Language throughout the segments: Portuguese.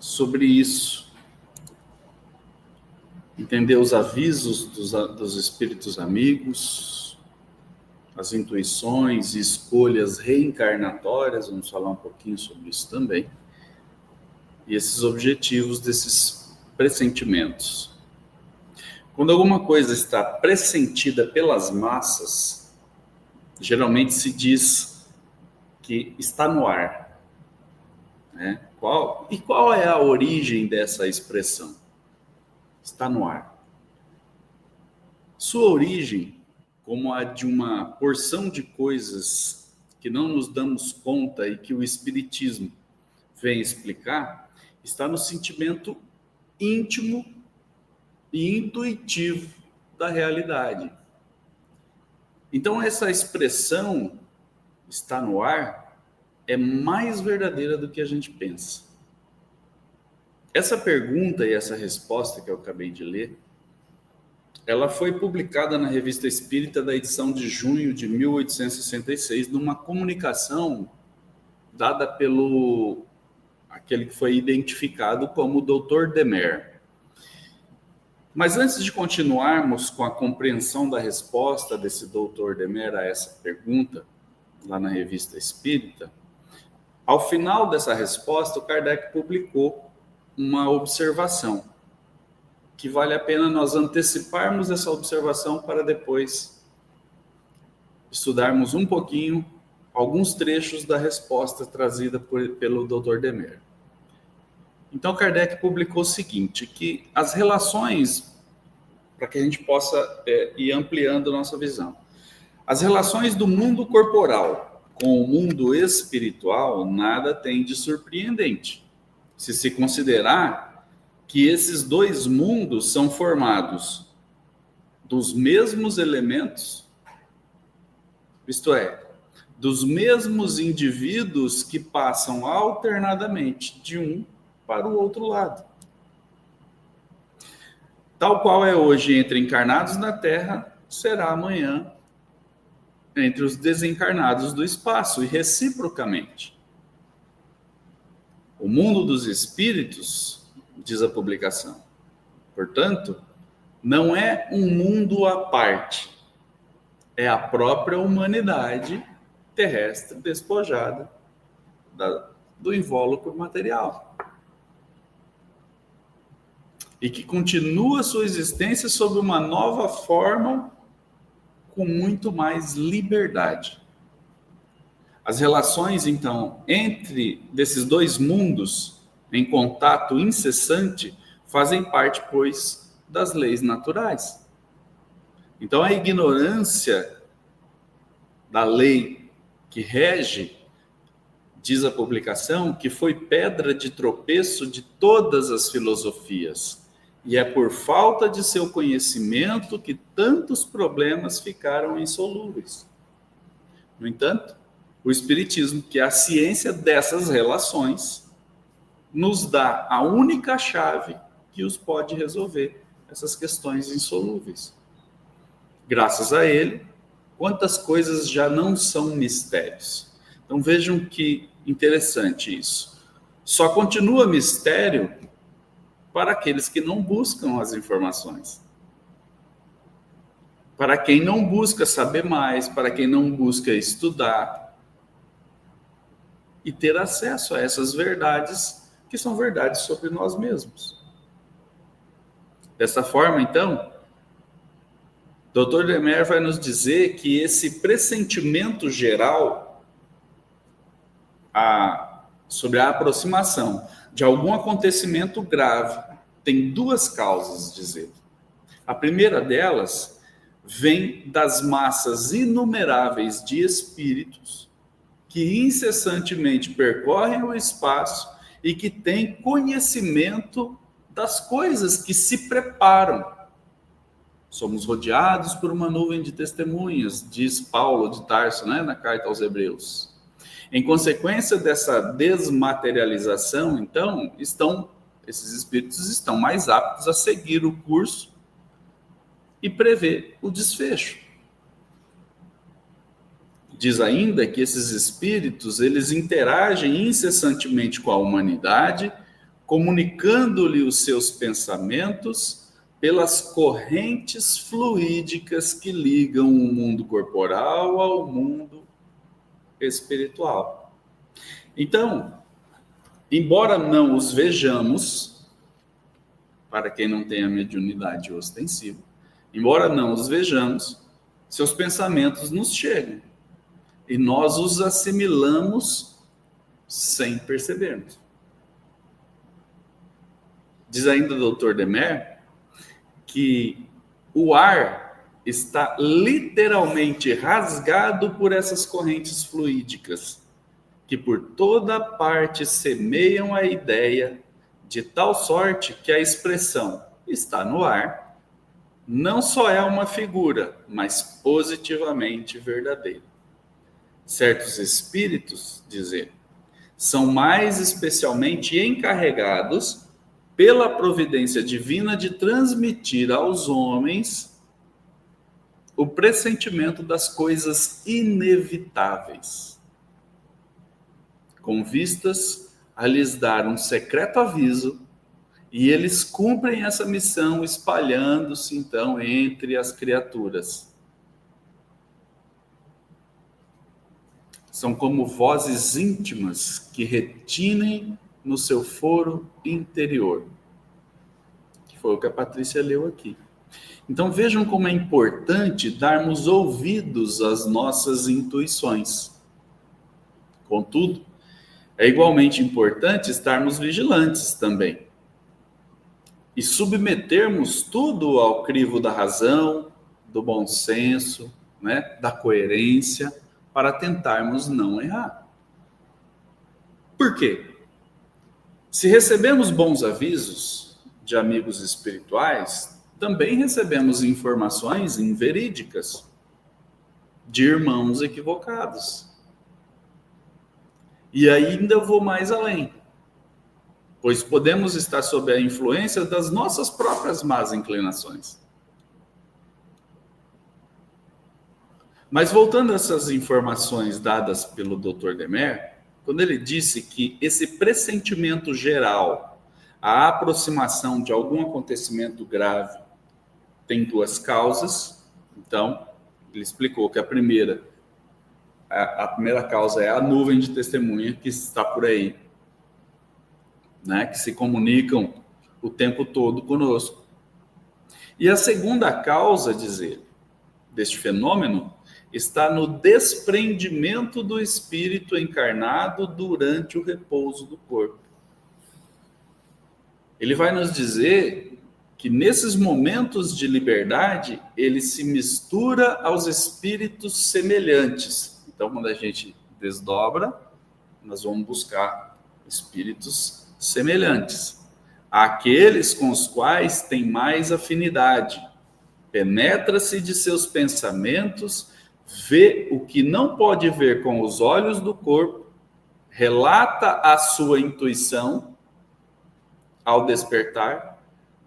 sobre isso. Entender os avisos dos espíritos amigos, as intuições e escolhas reencarnatórias, vamos falar um pouquinho sobre isso também. E esses objetivos desses pressentimentos. Quando alguma coisa está pressentida pelas massas, geralmente se diz que está no ar, né? Qual é a origem dessa expressão? Está no ar. Sua origem, como a de uma porção de coisas que não nos damos conta e que o Espiritismo vem explicar, está no sentimento íntimo e intuitivo da realidade. Então, essa expressão está no ar é mais verdadeira do que a gente pensa. Essa pergunta e essa resposta que eu acabei de ler, ela foi publicada na Revista Espírita da edição de junho de 1866, numa comunicação dada pelo aquele que foi identificado como Dr. Demer. Mas antes de continuarmos com a compreensão da resposta desse Dr. Demer a essa pergunta, lá na Revista Espírita, ao final dessa resposta, o Kardec publicou uma observação, que vale a pena nós anteciparmos essa observação para depois estudarmos um pouquinho alguns trechos da resposta trazida pelo Dr. Demer. Então, Kardec publicou o seguinte, que as relações, para que a gente possa ir ampliando a nossa visão, as relações do mundo corporal com o mundo espiritual nada tem de surpreendente, se considerar que esses dois mundos são formados dos mesmos elementos, isto é, dos mesmos indivíduos que passam alternadamente de um para o outro lado. Tal qual é hoje entre encarnados na Terra, será amanhã entre os desencarnados do espaço, e reciprocamente. O mundo dos espíritos, diz a publicação, portanto, não é um mundo à parte, é a própria humanidade terrestre despojada do invólucro material. E que continua sua existência sob uma nova forma, com muito mais liberdade. As relações, então, entre desses dois mundos, em contato incessante, fazem parte, pois, das leis naturais. Então, a ignorância da lei que rege, diz a publicação, que foi pedra de tropeço de todas as filosofias, e é por falta de seu conhecimento que tantos problemas ficaram insolúveis. No entanto, o Espiritismo, que é a ciência dessas relações, nos dá a única chave que os pode resolver essas questões insolúveis. Graças a ele, quantas coisas já não são mistérios. Então vejam que interessante isso. Só continua mistério para aqueles que não buscam as informações. Para quem não busca saber mais, para quem não busca estudar e ter acesso a essas verdades, que são verdades sobre nós mesmos. Dessa forma, então, Dr. Demer vai nos dizer que esse pressentimento geral sobre a aproximação de algum acontecimento grave tem duas causas, diz ele. A primeira delas vem das massas inumeráveis de espíritos que incessantemente percorrem o espaço e que têm conhecimento das coisas que se preparam. Somos rodeados por uma nuvem de testemunhas, diz Paulo de Tarso, né, na carta aos Hebreus. Em consequência dessa desmaterialização, então, esses espíritos estão mais aptos a seguir o curso e prever o desfecho. Diz ainda que esses espíritos, eles interagem incessantemente com a humanidade, comunicando-lhe os seus pensamentos pelas correntes fluídicas que ligam o mundo corporal ao mundo espiritual. Então, embora não os vejamos, para quem não tem a mediunidade ostensiva, embora não os vejamos, seus pensamentos nos chegam e nós os assimilamos sem percebermos. Diz ainda o Dr. Demer que o ar está literalmente rasgado por essas correntes fluídicas, que por toda parte semeiam a ideia, de tal sorte que a expressão está no ar não só é uma figura, mas positivamente verdadeira. Certos espíritos, diz ele, são mais especialmente encarregados pela providência divina de transmitir aos homens o pressentimento das coisas inevitáveis, com vistas a lhes dar um secreto aviso, e eles cumprem essa missão espalhando-se então entre as criaturas. São como vozes íntimas que retinem no seu foro interior, que foi o que a Patrícia leu aqui. Então vejam como é importante darmos ouvidos às nossas intuições. Contudo, é igualmente importante estarmos vigilantes também e submetermos tudo ao crivo da razão, do bom senso, né, da coerência, para tentarmos não errar. Por quê? Se recebemos bons avisos de amigos espirituais, também recebemos informações inverídicas de irmãos equivocados. E ainda vou mais além, pois podemos estar sob a influência das nossas próprias más inclinações. Mas voltando a essas informações dadas pelo Dr. Demer, quando ele disse que esse pressentimento geral, a aproximação de algum acontecimento grave, tem duas causas. Então, ele explicou que a primeira causa é a nuvem de testemunha que está por aí, né, que se comunicam o tempo todo conosco. E a segunda causa, diz ele, deste fenômeno, está no desprendimento do espírito encarnado durante o repouso do corpo. Ele vai nos dizer que nesses momentos de liberdade, ele se mistura aos espíritos semelhantes. Então, quando a gente desdobra, nós vamos buscar espíritos semelhantes, àqueles com os quais tem mais afinidade. Penetra-se de seus pensamentos, vê o que não pode ver com os olhos do corpo, relata a sua intuição ao despertar,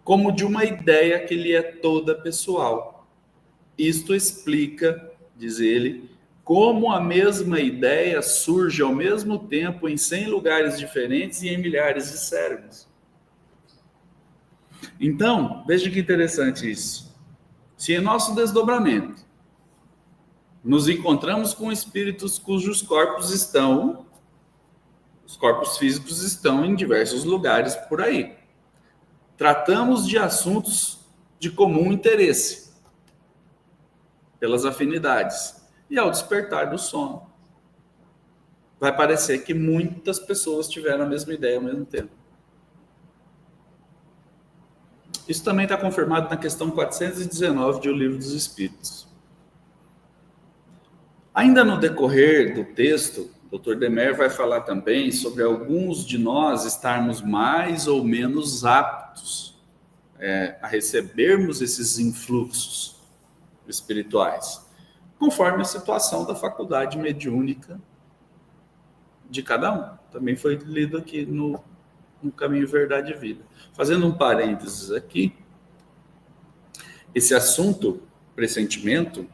como de uma ideia que lhe é toda pessoal. Isto explica, diz ele, como a mesma ideia surge ao mesmo tempo em 100 lugares diferentes e em milhares de cérebros. Então, veja que interessante isso. Se em nosso desdobramento nos encontramos com espíritos cujos os corpos físicos estão em diversos lugares por aí, tratamos de assuntos de comum interesse, pelas afinidades, e ao despertar do sono, vai parecer que muitas pessoas tiveram a mesma ideia ao mesmo tempo. Isso também está confirmado na questão 419 de O Livro dos Espíritos. Ainda no decorrer do texto, o Dr. Demer vai falar também sobre alguns de nós estarmos mais ou menos aptos a recebermos esses influxos espirituais, conforme a situação da faculdade mediúnica de cada um. Também foi lido aqui no Caminho Verdade e Vida. Fazendo um parênteses aqui, esse assunto, pressentimento,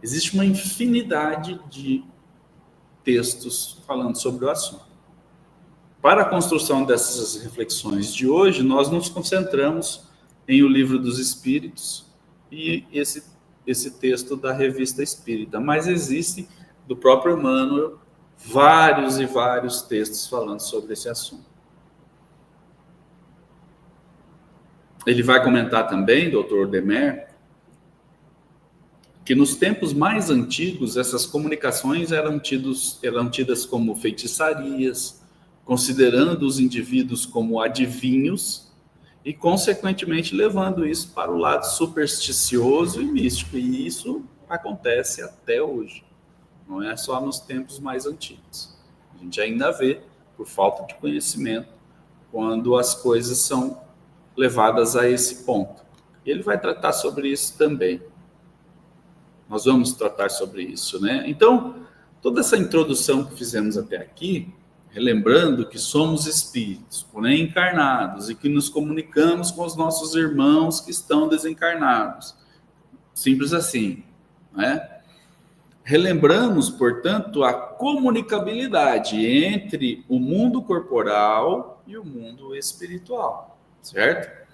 existe uma infinidade de textos falando sobre o assunto. Para a construção dessas reflexões de hoje, nós nos concentramos em O Livro dos Espíritos e esse texto da Revista Espírita, mas existe, do próprio Emmanuel, vários e vários textos falando sobre esse assunto. Ele vai comentar também, Dr. Demer, que nos tempos mais antigos, essas comunicações eram tidas como feitiçarias, considerando os indivíduos como adivinhos e, consequentemente, levando isso para o lado supersticioso e místico. E isso acontece até hoje, não é só nos tempos mais antigos. A gente ainda vê, por falta de conhecimento, quando as coisas são levadas a esse ponto. E ele vai tratar sobre isso também. Nós vamos tratar sobre isso, né? Então, toda essa introdução que fizemos até aqui, relembrando que somos espíritos, porém encarnados, e que nos comunicamos com os nossos irmãos que estão desencarnados. Simples assim, né? Relembramos, portanto, a comunicabilidade entre o mundo corporal e o mundo espiritual, certo?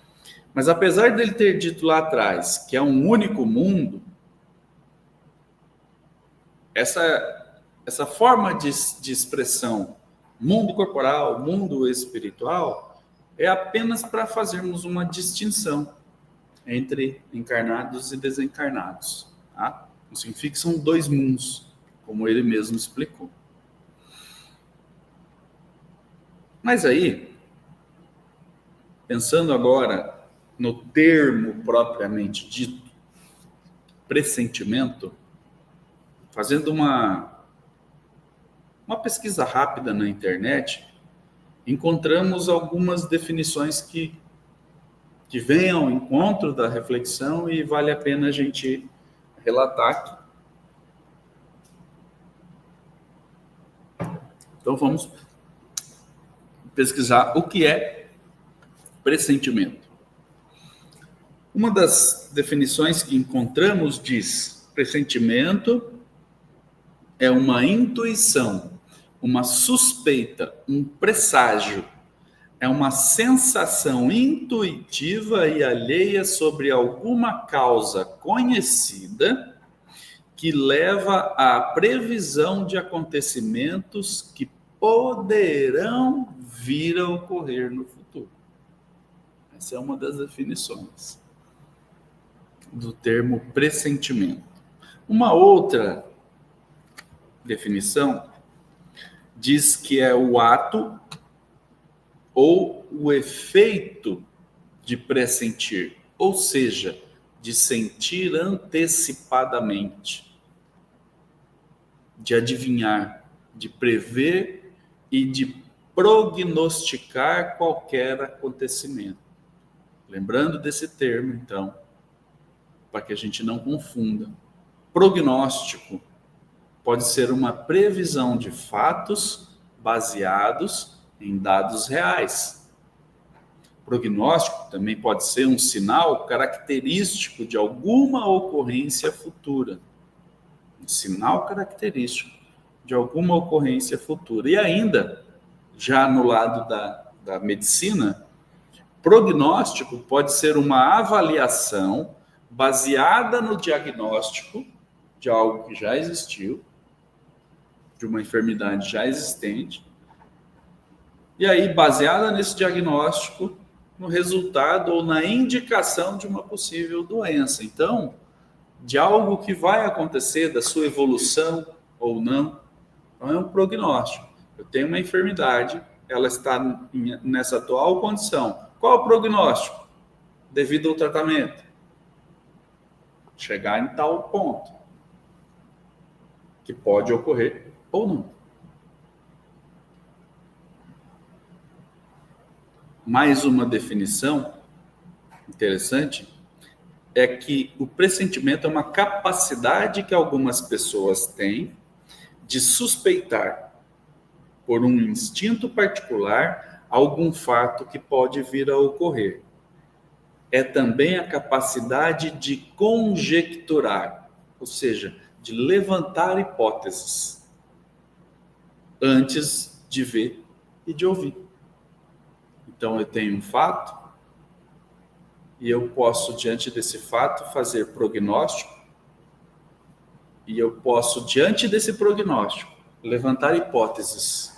Mas apesar dele ter dito lá atrás que é um único mundo, essa forma de expressão, mundo corporal, mundo espiritual, é apenas para fazermos uma distinção entre encarnados e desencarnados. Tá? Não significa que são dois mundos, como ele mesmo explicou. Mas aí, pensando agora no termo propriamente dito, pressentimento, fazendo uma pesquisa rápida na internet, encontramos algumas definições que vêm ao encontro da reflexão e vale a pena a gente relatar aqui. Então vamos pesquisar o que é pressentimento. Uma das definições que encontramos diz: pressentimento é uma intuição, uma suspeita, um presságio. É uma sensação intuitiva e alheia sobre alguma causa conhecida que leva à previsão de acontecimentos que poderão vir a ocorrer no futuro. Essa é uma das definições do termo pressentimento. Uma outra definição diz que é o ato ou o efeito de pressentir, ou seja, de sentir antecipadamente, de adivinhar, de prever e de prognosticar qualquer acontecimento. Lembrando desse termo, então, para que a gente não confunda. Prognóstico pode ser uma previsão de fatos baseados em dados reais. Prognóstico também pode ser um sinal característico de alguma ocorrência futura. Um sinal característico de alguma ocorrência futura. E ainda, já no lado da medicina, prognóstico pode ser uma avaliação baseada no diagnóstico de algo que já existiu, de uma enfermidade já existente, e aí, baseada nesse diagnóstico, no resultado ou na indicação de uma possível doença. Então, de algo que vai acontecer, da sua evolução ou não, não é um prognóstico. Eu tenho uma enfermidade, ela está nessa atual condição. Qual o prognóstico? Devido ao tratamento. Chegar em tal ponto, que pode ocorrer ou não. Mais uma definição interessante é que o pressentimento é uma capacidade que algumas pessoas têm de suspeitar, por um instinto particular, algum fato que pode vir a ocorrer. É também a capacidade de conjecturar, ou seja, de levantar hipóteses antes de ver e de ouvir. Então, eu tenho um fato e eu posso, diante desse fato, fazer prognóstico e eu posso, diante desse prognóstico, levantar hipóteses.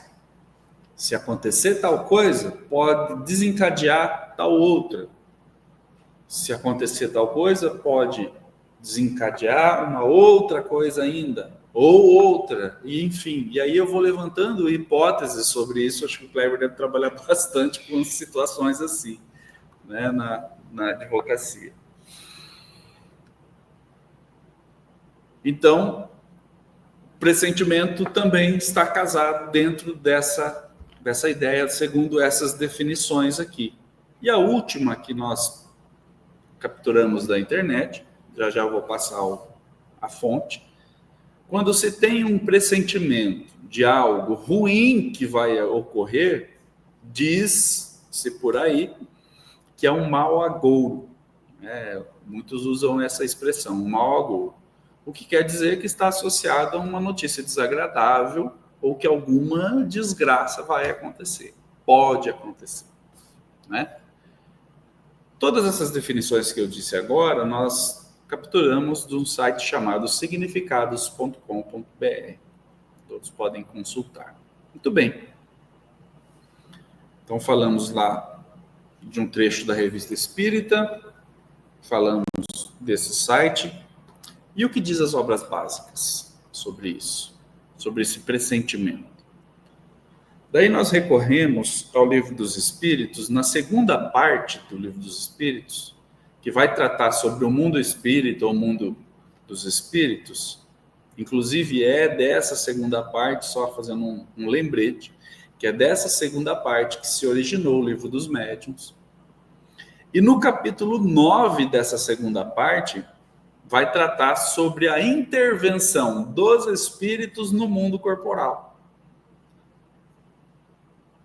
Se acontecer tal coisa, pode desencadear tal outra. Se acontecer tal coisa, pode desencadear uma outra coisa ainda, ou outra, e enfim. E aí eu vou levantando hipóteses sobre isso. Acho que o Kleber deve trabalhar bastante com situações assim, né, na advocacia. Então, pressentimento também está casado dentro dessa ideia, segundo essas definições aqui. E a última que nós capturamos da internet, já vou passar a fonte. Quando se tem um pressentimento de algo ruim que vai ocorrer, diz-se por aí que é um mau agouro. Muitos usam essa expressão, um mau agouro. O que quer dizer que está associado a uma notícia desagradável ou que alguma desgraça vai acontecer. Pode acontecer, né? Todas essas definições que eu disse agora, nós capturamos de um site chamado significados.com.br. Todos podem consultar. Muito bem. Então, falamos lá de um trecho da Revista Espírita, falamos desse site. E o que diz as obras básicas sobre isso? Sobre esse pressentimento? Daí nós recorremos ao Livro dos Espíritos, na segunda parte do Livro dos Espíritos, que vai tratar sobre o mundo espírita, ou o mundo dos espíritos. Inclusive é dessa segunda parte, só fazendo um lembrete, que é dessa segunda parte que se originou o Livro dos Médiuns. E no capítulo 9 dessa segunda parte, vai tratar sobre a intervenção dos espíritos no mundo corporal.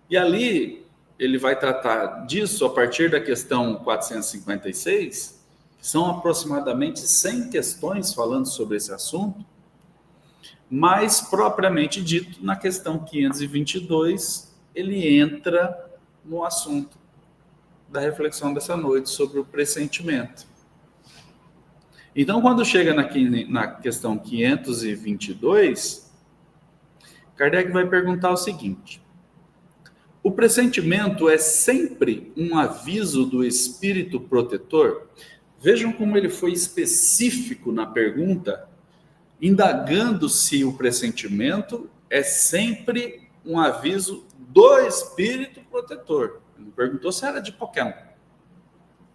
E ali, ele vai tratar disso a partir da questão 456, que são aproximadamente 100 questões falando sobre esse assunto, mas, propriamente dito, na questão 522, ele entra no assunto da reflexão dessa noite sobre o pressentimento. Então, quando chega na questão 522, Kardec vai perguntar o seguinte: o pressentimento é sempre um aviso do espírito protetor? Vejam como ele foi específico na pergunta, indagando se o pressentimento é sempre um aviso do espírito protetor. Ele não perguntou se era de qualquer um.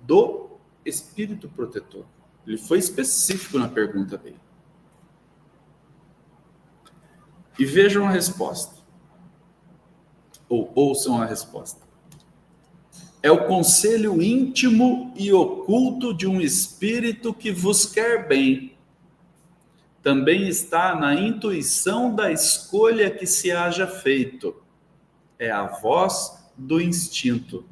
Do espírito protetor. Ele foi específico na pergunta dele. E vejam a resposta. Ou ouçam a resposta. É o conselho íntimo e oculto de um espírito que vos quer bem. Também está na intuição da escolha que se haja feito. É a voz do instinto.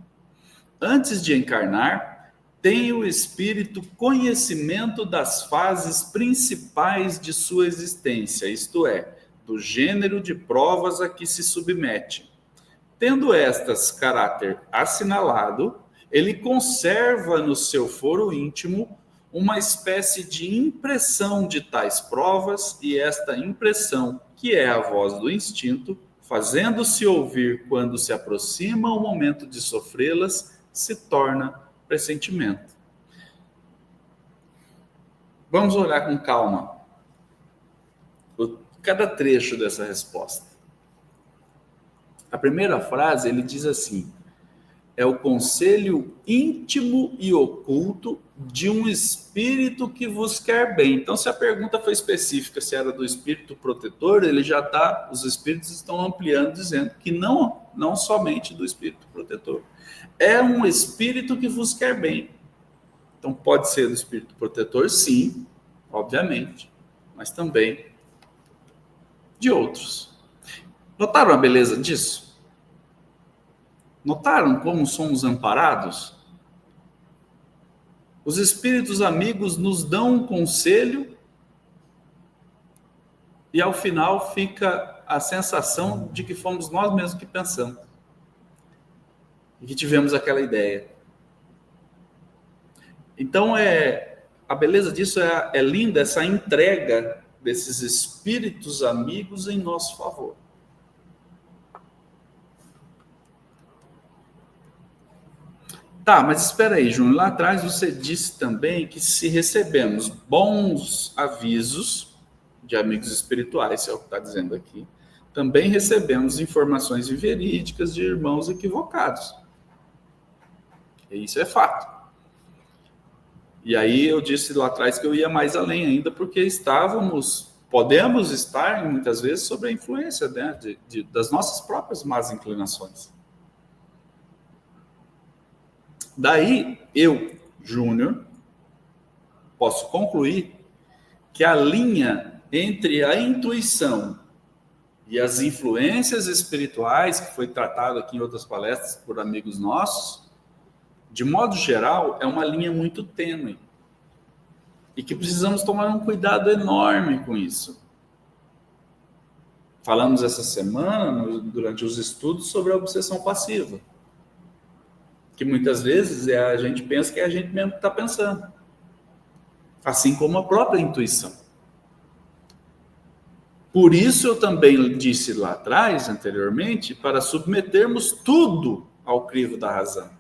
Antes de encarnar, tem o espírito conhecimento das fases principais de sua existência, isto é, do gênero de provas a que se submete. Tendo estas caráter assinalado, ele conserva no seu foro íntimo uma espécie de impressão de tais provas, e esta impressão, que é a voz do instinto, fazendo-se ouvir quando se aproxima o momento de sofrê-las, se torna pressentimento. Vamos olhar com calma cada trecho dessa resposta. A primeira frase, ele diz assim: é o conselho íntimo e oculto de um espírito que vos quer bem. Então, se a pergunta foi específica, se era do espírito protetor, ele já está, os espíritos estão ampliando, dizendo que não somente do espírito protetor. É um espírito que vos quer bem. Então, pode ser do espírito protetor, sim, obviamente, mas também de outros. Notaram a beleza disso? Notaram como somos amparados? Os espíritos amigos nos dão um conselho e, ao final, fica a sensação de que fomos nós mesmos que pensamos. e que tivemos aquela ideia. Então, a beleza disso é linda, essa entrega desses espíritos amigos em nosso favor. Tá, mas espera aí, Júnior. Lá atrás você disse também que se recebemos bons avisos de amigos espirituais, é o que está dizendo aqui, também recebemos informações inverídicas de irmãos equivocados. E isso é fato. E aí eu disse lá atrás que eu ia mais além ainda, porque podemos estar muitas vezes sob a influência, né, das nossas próprias más inclinações. Daí eu, Júnior, posso concluir que a linha entre a intuição e as influências espirituais, que foi tratado aqui em outras palestras por amigos nossos, de modo geral, é uma linha muito tênue. E que precisamos tomar um cuidado enorme com isso. Falamos essa semana, durante os estudos, sobre a obsessão passiva. Que muitas vezes a gente pensa que é a gente mesmo que está pensando. Assim como a própria intuição. Por isso eu também disse lá atrás, anteriormente, para submetermos tudo ao crivo da razão.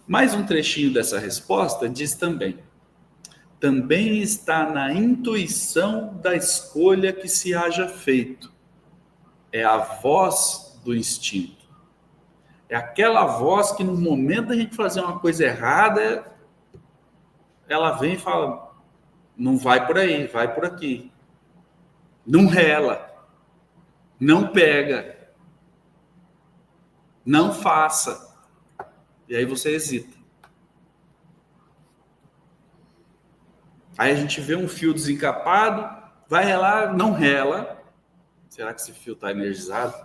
Mais um trechinho dessa resposta diz também está na intuição da escolha que se haja feito. É a voz do instinto. É aquela voz que no momento da gente fazer uma coisa errada, ela vem e fala, não vai por aí, vai por aqui. Não rela. Não pega. Não faça. E aí você hesita. Aí a gente vê um fio desencapado, vai relar, não rela. Será que esse fio está energizado?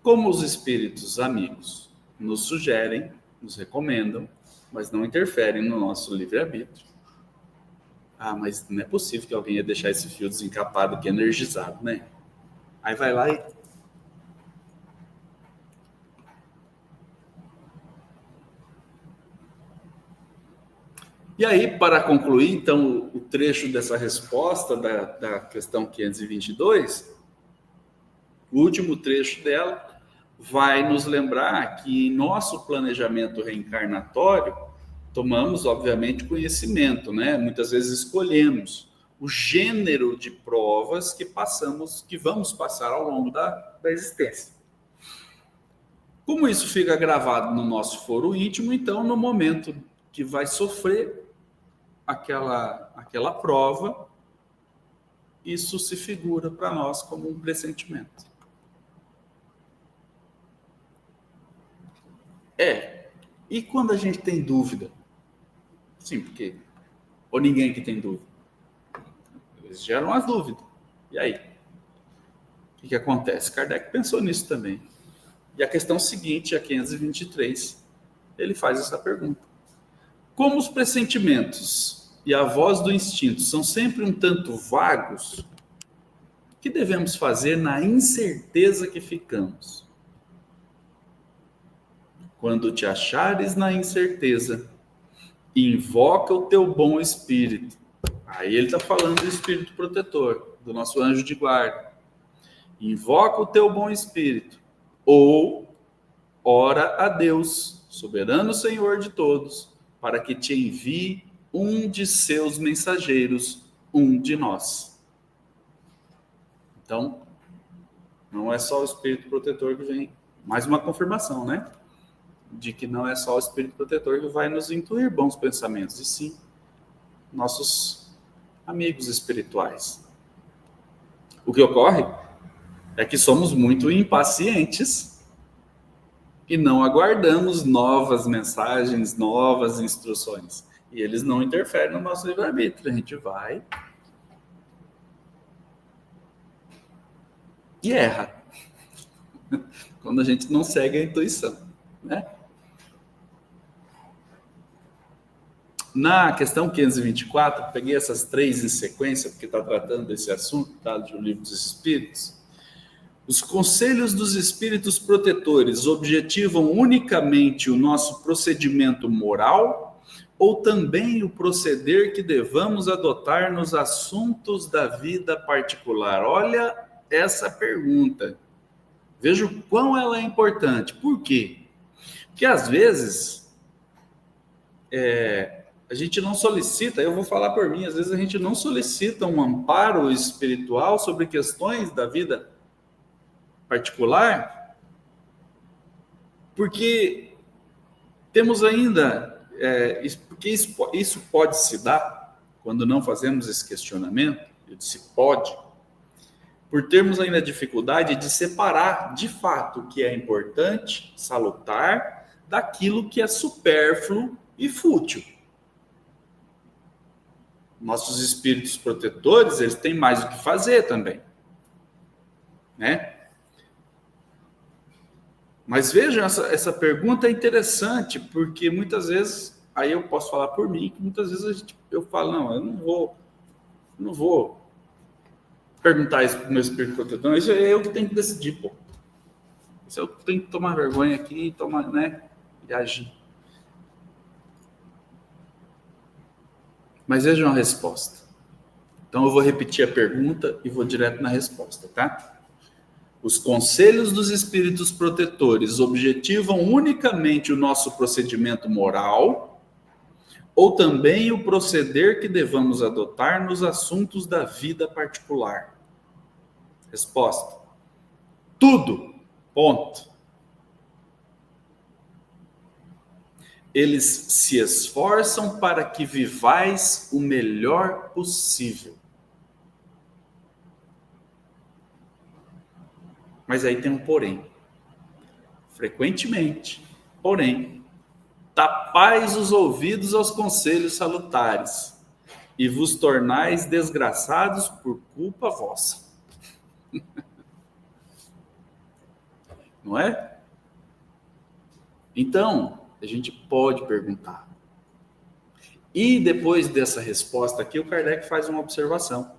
Como os espíritos amigos nos sugerem, nos recomendam, mas não interferem no nosso livre-arbítrio. Ah, mas não é possível que alguém ia deixar esse fio desencapado aqui energizado, né? Aí vai lá e... E aí, para concluir, então, o trecho dessa resposta da questão 522, o último trecho dela vai nos lembrar que em nosso planejamento reencarnatório, tomamos, obviamente, conhecimento, né? Muitas vezes escolhemos o gênero de provas que vamos passar ao longo da existência. Como isso fica gravado no nosso foro íntimo, então, no momento que vai sofrer aquela prova, isso se figura para nós como um pressentimento. E quando a gente tem dúvida? Sim, porque... Ou ninguém que tem dúvida? Eles geram as dúvidas. E aí? O que acontece? Kardec pensou nisso também. E a questão seguinte, a 523, ele faz essa pergunta. Como os pressentimentos e a voz do instinto são sempre um tanto vagos, o que devemos fazer na incerteza que ficamos? Quando te achares na incerteza, invoca o teu bom espírito. Aí ele está falando do espírito protetor, do nosso anjo de guarda. Invoca o teu bom espírito. Ou ora a Deus, soberano Senhor de todos, para que te envie um de seus mensageiros, um de nós. Então, não é só o espírito protetor que vem. Mais uma confirmação, né? De que não é só o espírito protetor que vai nos intuir bons pensamentos, e sim nossos amigos espirituais. O que ocorre é que somos muito impacientes e não aguardamos novas mensagens, novas instruções. E eles não interferem no nosso livre-arbítrio. A gente vai e erra. Quando a gente não segue a intuição, né? Na questão 524, peguei essas três em sequência, porque está tratando desse assunto, tá, do Livro dos Espíritos. Os conselhos dos espíritos protetores objetivam unicamente o nosso procedimento moral ou também o proceder que devamos adotar nos assuntos da vida particular? Olha essa pergunta. Veja o quão ela é importante. Por quê? Porque às vezes a gente não solicita, eu vou falar por mim, às vezes a gente não solicita um amparo espiritual sobre questões da vida particular, porque temos ainda, porque isso pode se dar quando não fazemos esse questionamento, eu disse pode, por termos ainda dificuldade de separar de fato o que é importante, salutar, daquilo que é supérfluo e fútil. Nossos espíritos protetores, eles têm mais o que fazer também, né? Mas vejam, essa pergunta é interessante, porque muitas vezes, aí eu posso falar por mim, que muitas vezes eu falo, não, eu não vou perguntar isso para o meu espírito protetor, isso é eu que tenho que decidir, pô. Isso é eu que tenho que tomar vergonha aqui, e agir. Mas vejam a resposta. Então eu vou repetir a pergunta e vou direto na resposta, tá? Os conselhos dos espíritos protetores objetivam unicamente o nosso procedimento moral ou também o proceder que devamos adotar nos assuntos da vida particular? Resposta: tudo. Ponto. Eles se esforçam para que vivais o melhor possível. Mas aí tem um porém. Frequentemente, porém, tapais os ouvidos aos conselhos salutares e vos tornais desgraçados por culpa vossa. Não é? Então, a gente pode perguntar. E depois dessa resposta aqui, o Kardec faz uma observação.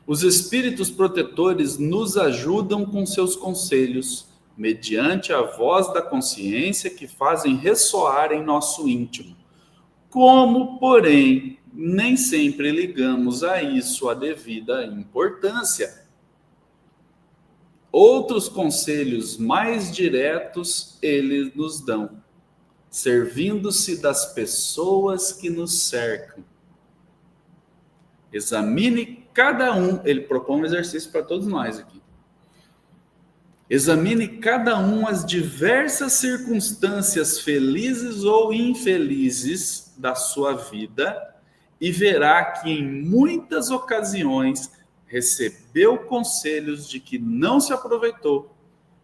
Os espíritos protetores nos ajudam com seus conselhos, mediante a voz da consciência que fazem ressoar em nosso íntimo. Como, porém, nem sempre ligamos a isso a devida importância. Outros conselhos mais diretos eles nos dão, servindo-se das pessoas que nos cercam. Examine cada um, ele propõe um exercício para todos nós aqui. Examine cada um as diversas circunstâncias felizes ou infelizes da sua vida e verá que em muitas ocasiões recebeu conselhos de que não se aproveitou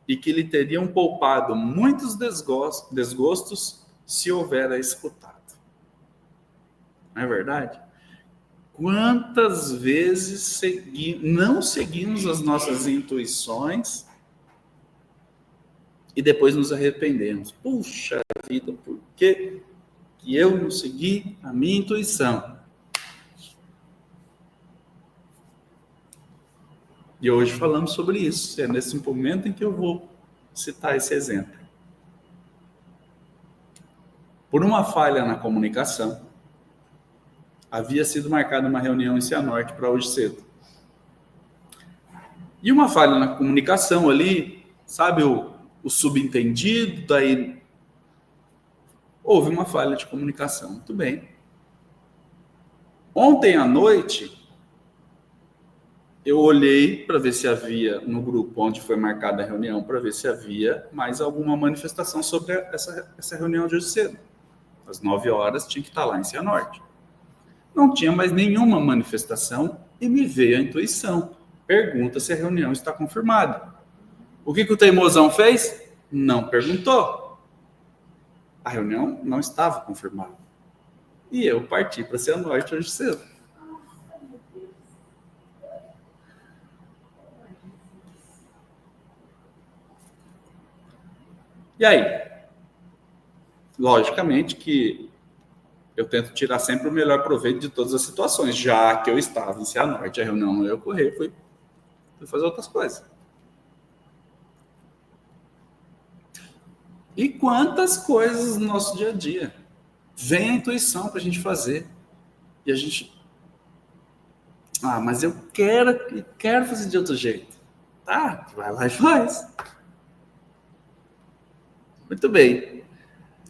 e que lhe teriam poupado muitos desgostos se houvera escutado. Não é verdade? Quantas vezes não seguimos as nossas intuições e depois nos arrependemos? Puxa vida, por que eu não segui a minha intuição? E hoje falamos sobre isso. É nesse momento em que eu vou citar esse exemplo. Por uma falha na comunicação, havia sido marcada uma reunião em Cianorte para hoje cedo. E uma falha na comunicação ali, sabe o subentendido, daí houve uma falha de comunicação. Muito bem. Ontem à noite, eu olhei para ver se havia, no grupo onde foi marcada a reunião, para ver se havia mais alguma manifestação sobre essa reunião de hoje cedo. Às 9 horas tinha que estar lá em Cianorte. Não tinha mais nenhuma manifestação e me veio a intuição. Pergunta se a reunião está confirmada. O que o teimosão fez? Não perguntou. A reunião não estava confirmada. E eu parti para Cianorte hoje cedo. E aí? Logicamente que eu tento tirar sempre o melhor proveito de todas as situações, já que eu estava em Cianorte, a reunião não ia ocorrer, foi fui fazer outras coisas. E quantas coisas no nosso dia a dia vem a intuição para a gente fazer. E a gente... mas eu quero fazer de outro jeito. Tá, vai lá e faz. Muito bem.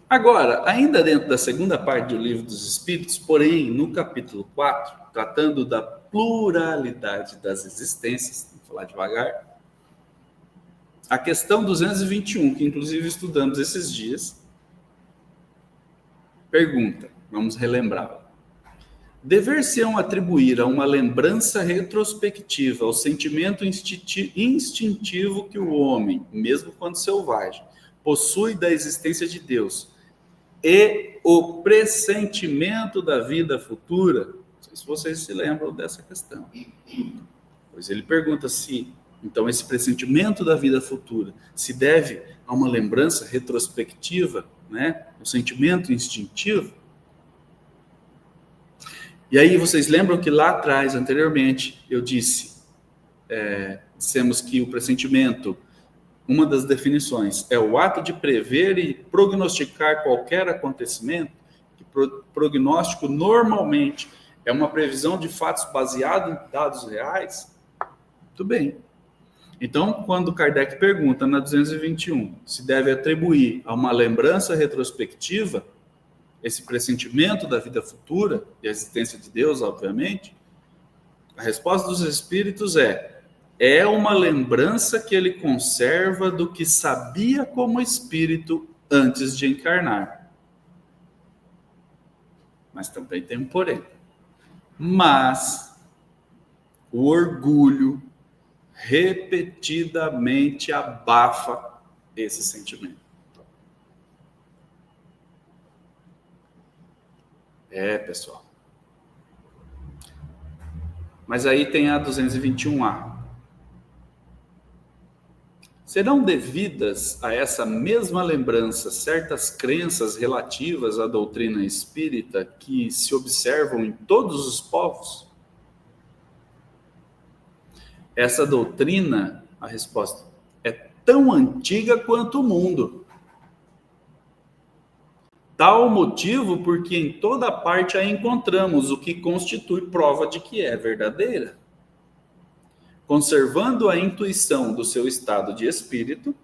Agora, ainda dentro da segunda parte do Livro dos Espíritos, porém, no capítulo 4, tratando da pluralidade das existências, vou falar devagar, a questão 221, que inclusive estudamos esses dias, pergunta, vamos relembrá-la. Dever-se-ão atribuir a uma lembrança retrospectiva ao sentimento instintivo que o homem, mesmo quando selvagem, possui da existência de Deus e o pressentimento da vida futura? Não sei se vocês se lembram dessa questão. Pois ele pergunta se, então, esse pressentimento da vida futura se deve a uma lembrança retrospectiva, né? Um sentimento instintivo. E aí vocês lembram que lá atrás, anteriormente, eu dissemos que o pressentimento, uma das definições, é o ato de prever e prognosticar qualquer acontecimento, que prognóstico normalmente é uma previsão de fatos baseado em dados reais. Muito bem. Então, quando Kardec pergunta na 221 se deve atribuir a uma lembrança retrospectiva esse pressentimento da vida futura e a existência de Deus, obviamente, a resposta dos espíritos é uma lembrança que ele conserva do que sabia como espírito antes de encarnar. Mas também tem um porém. Mas o orgulho repetidamente abafa esse sentimento. Pessoal. Mas aí tem a 221A. Serão devidas a essa mesma lembrança certas crenças relativas à doutrina espírita que se observam em todos os povos? Essa doutrina, a resposta, é tão antiga quanto o mundo. Tal motivo porque em toda parte a encontramos, o que constitui prova de que é verdadeira. Conservando a intuição do seu estado de espírito,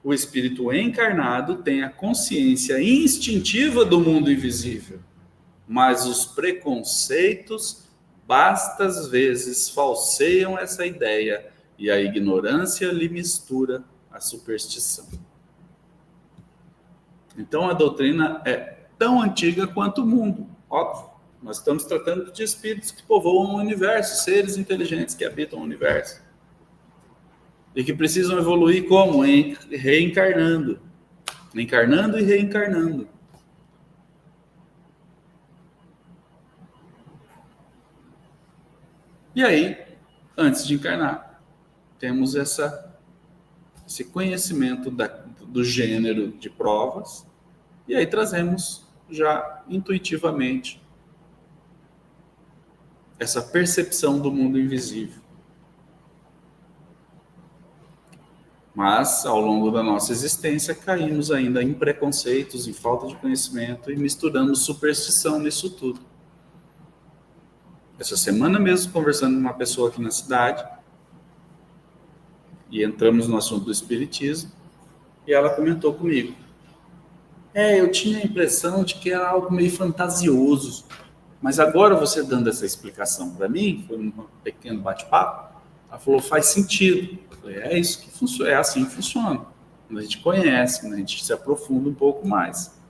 o espírito encarnado tem a consciência instintiva do mundo invisível, mas os preconceitos bastas vezes falseiam essa ideia e a ignorância lhe mistura a superstição. Então a doutrina é tão antiga quanto o mundo, óbvio. Nós estamos tratando de espíritos que povoam o universo, seres inteligentes que habitam o universo. E que precisam evoluir como? Reencarnando. Encarnando e reencarnando. E aí, antes de encarnar, temos esse conhecimento do gênero de provas, e aí trazemos já intuitivamente essa percepção do mundo invisível. Mas, ao longo da nossa existência, caímos ainda em preconceitos, em falta de conhecimento e misturamos superstição nisso tudo. Essa semana mesmo, conversando com uma pessoa aqui na cidade, e entramos no assunto do espiritismo, e ela comentou comigo. Eu tinha a impressão de que era algo meio fantasioso, mas agora você dando essa explicação para mim, foi um pequeno bate-papo, ela falou, faz sentido. Eu falei, é isso que funciona, é assim que funciona. Quando a gente conhece, quando a gente se aprofunda um pouco mais.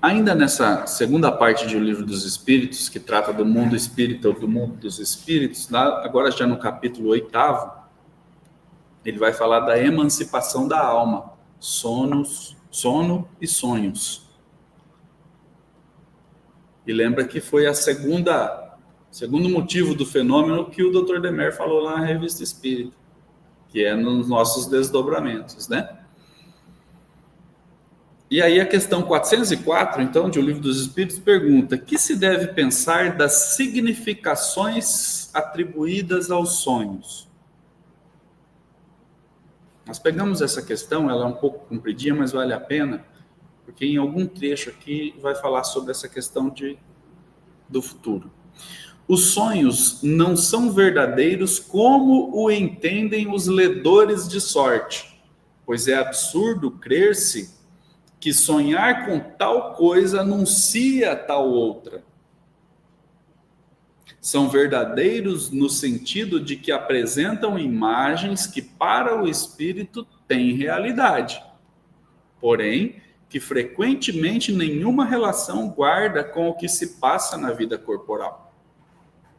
Ainda nessa segunda parte do Livro dos Espíritos, que trata do mundo espírita ou do mundo dos espíritos, agora já no capítulo 8º, ele vai falar da emancipação da alma, sono e sonhos. E lembra que foi segundo motivo do fenômeno que o Dr. Demer falou lá na Revista Espírita, que é nos nossos desdobramentos, né? E aí a questão 404, então, de O Livro dos Espíritos, pergunta: que se deve pensar das significações atribuídas aos sonhos? Nós pegamos essa questão, ela é um pouco compridinha, mas vale a pena, porque em algum trecho aqui vai falar sobre essa questão do futuro. Os sonhos não são verdadeiros como o entendem os ledores de sorte, pois é absurdo crer-se que sonhar com tal coisa anuncia tal outra. São verdadeiros no sentido de que apresentam imagens que para o espírito têm realidade, porém que frequentemente nenhuma relação guarda com o que se passa na vida corporal.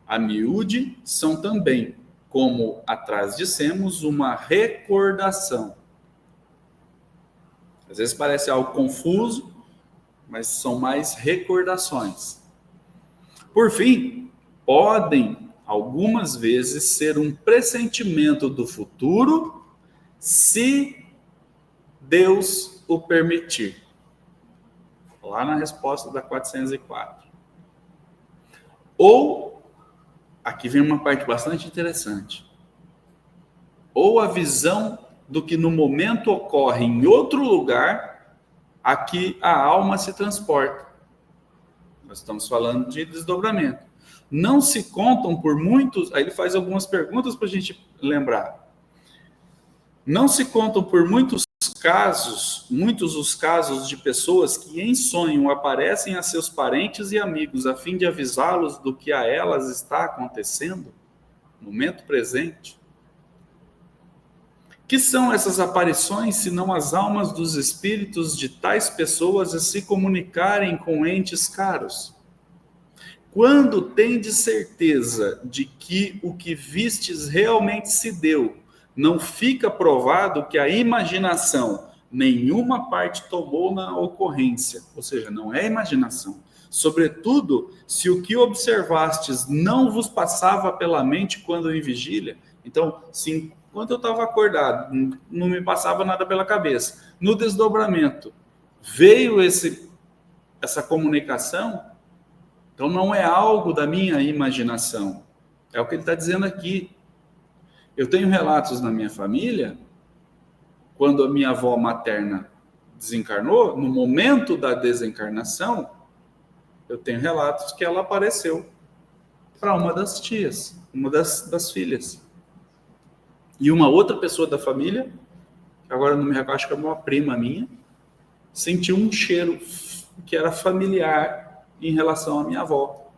A miúde são também, como atrás dissemos, uma recordação. Às vezes parece algo confuso, mas são mais recordações. Por fim, podem algumas vezes ser um pressentimento do futuro, se Deus o permitir. Lá na resposta da 404. Ou, aqui vem uma parte bastante interessante, ou a visão do que no momento ocorre em outro lugar, a que a alma se transporta. Nós estamos falando de desdobramento. Não se contam por muitos... Aí ele faz algumas perguntas para a gente lembrar. Não se contam por muitos os casos de pessoas que em sonho aparecem a seus parentes e amigos a fim de avisá-los do que a elas está acontecendo no momento presente. Que são essas aparições, senão as almas dos espíritos de tais pessoas a se comunicarem com entes caros? Quando tendes certeza de que o que vistes realmente se deu, não fica provado que a imaginação nenhuma parte tomou na ocorrência, ou seja, não é imaginação. Sobretudo, se o que observastes não vos passava pela mente quando em vigília. Então, se enquanto eu estava acordado, não me passava nada pela cabeça, no desdobramento veio essa comunicação, então não é algo da minha imaginação, é o que ele está dizendo aqui. Eu tenho relatos na minha família, quando a minha avó materna desencarnou, no momento da desencarnação, eu tenho relatos que ela apareceu para uma das tias, uma das filhas. E uma outra pessoa da família, agora não me recordo, acho que é uma prima minha, sentiu um cheiro que era familiar em relação à minha avó.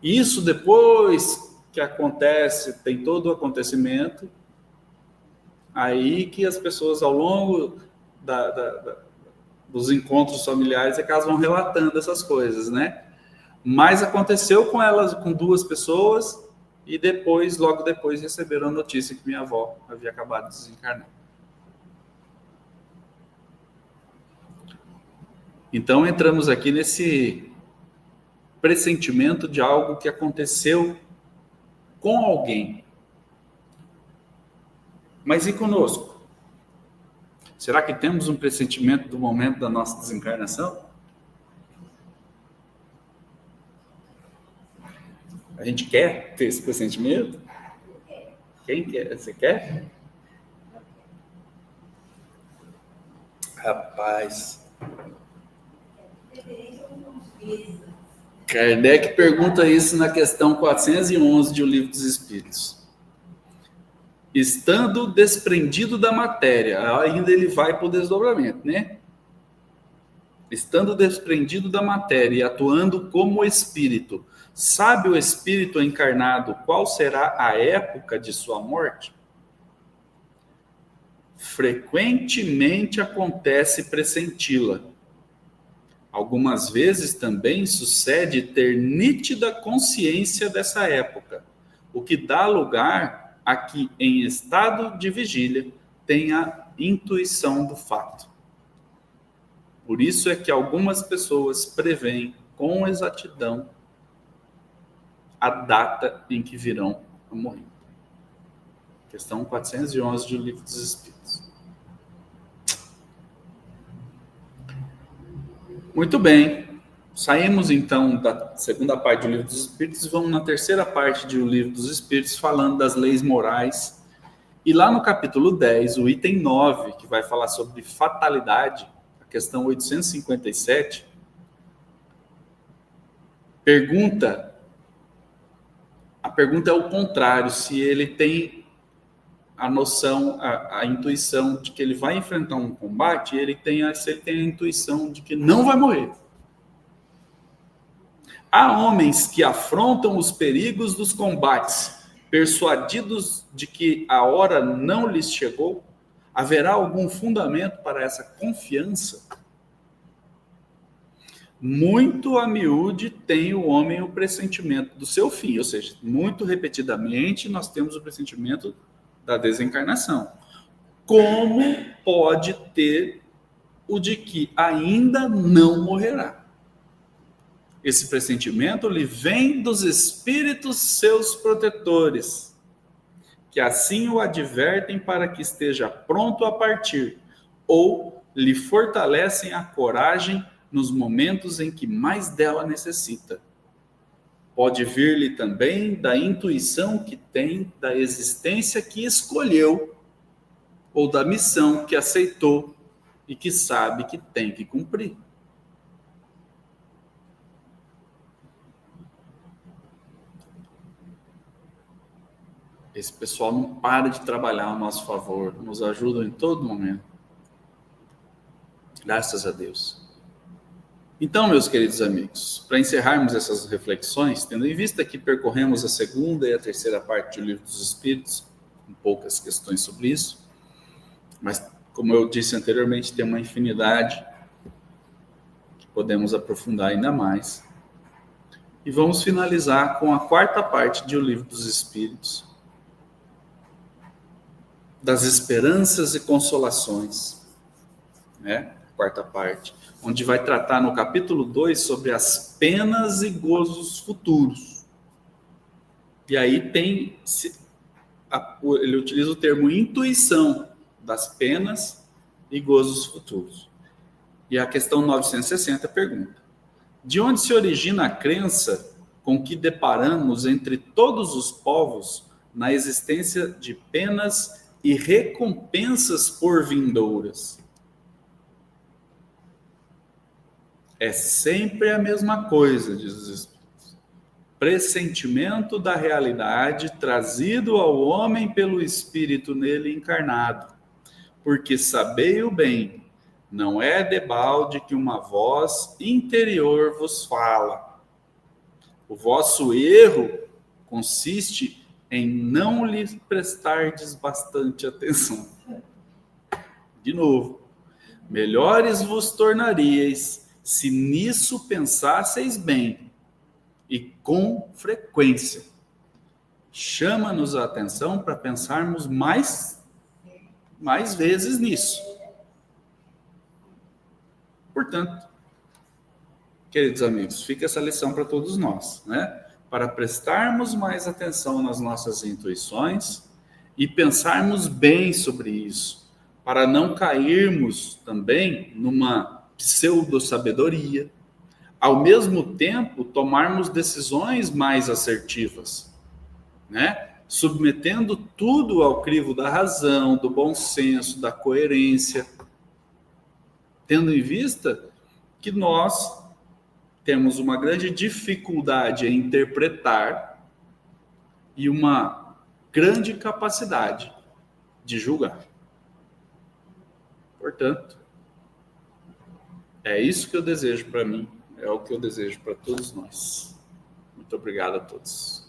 Isso depois que acontece, tem todo o acontecimento, aí que as pessoas ao longo dos encontros familiares é que elas vão relatando essas coisas, né? Mas aconteceu com elas, com duas pessoas, e depois, logo depois, receberam a notícia que minha avó havia acabado de desencarnar. Então entramos aqui nesse pressentimento de algo que aconteceu com alguém. Mas e conosco? Será que temos um pressentimento do momento da nossa desencarnação? A gente quer ter esse pressentimento? Quem quer? Você quer? Rapaz. Kardec pergunta isso na questão 411 de O Livro dos Espíritos. Estando desprendido da matéria, ainda ele vai para o desdobramento, né? Estando desprendido da matéria e atuando como espírito, sabe o espírito encarnado qual será a época de sua morte? Frequentemente acontece pressenti-la. Algumas vezes também sucede ter nítida consciência dessa época, o que dá lugar a que, em estado de vigília, tenha intuição do fato. Por isso é que algumas pessoas preveem com exatidão a data em que virão a morrer. Questão 411 do Livro dos Espíritos. Muito bem. Saímos então da segunda parte do Livro dos Espíritos e vamos na terceira parte do Livro dos Espíritos, falando das leis morais. E lá no capítulo 10, o item 9, que vai falar sobre fatalidade, a questão 857, a pergunta é o contrário, se ele tem a noção, a intuição de que ele vai enfrentar um combate, se ele tem a intuição de que não vai morrer. Há homens que afrontam os perigos dos combates, persuadidos de que a hora não lhes chegou? Haverá algum fundamento para essa confiança? Muito a miúde tem o homem o pressentimento do seu fim, ou seja, muito repetidamente nós temos o pressentimento da desencarnação. Como pode ter o de que ainda não morrerá? Esse pressentimento lhe vem dos espíritos seus protetores, que assim o advertem para que esteja pronto a partir, ou lhe fortalecem a coragem nos momentos em que mais dela necessita. Pode vir-lhe também da intuição que tem da existência que escolheu, ou da missão que aceitou e que sabe que tem que cumprir. Esse pessoal não para de trabalhar a nosso favor, nos ajudam em todo momento. Graças a Deus. Então, meus queridos amigos, para encerrarmos essas reflexões, tendo em vista que percorremos a segunda e a terceira parte do Livro dos Espíritos, com poucas questões sobre isso, mas, como eu disse anteriormente, tem uma infinidade que podemos aprofundar ainda mais. E vamos finalizar com a quarta parte do Livro dos Espíritos, das esperanças e consolações, né? Quarta parte, onde vai tratar no capítulo 2 sobre as penas e gozos futuros. E aí ele utiliza o termo intuição das penas e gozos futuros. E a questão 960 pergunta: de onde se origina a crença com que deparamos entre todos os povos na existência de penas e recompensas por vindouras? É sempre a mesma coisa, diz os Espíritos. Pressentimento da realidade trazido ao homem pelo Espírito nele encarnado. Porque sabei o bem, não é debalde que uma voz interior vos fala. O vosso erro consiste em não lhe prestardes bastante atenção. De novo, melhores vos tornaríeis se nisso pensasseis bem e com frequência. Chama-nos a atenção para pensarmos mais vezes nisso. Portanto, queridos amigos, fica essa lição para todos nós, né? Para prestarmos mais atenção nas nossas intuições e pensarmos bem sobre isso, para não cairmos também numa pseudo-sabedoria, ao mesmo tempo tomarmos decisões mais assertivas, né? Submetendo tudo ao crivo da razão, do bom senso, da coerência, tendo em vista que nós temos uma grande dificuldade em interpretar e uma grande capacidade de julgar. Portanto, é isso que eu desejo para mim, é o que eu desejo para todos nós. Muito obrigado a todos.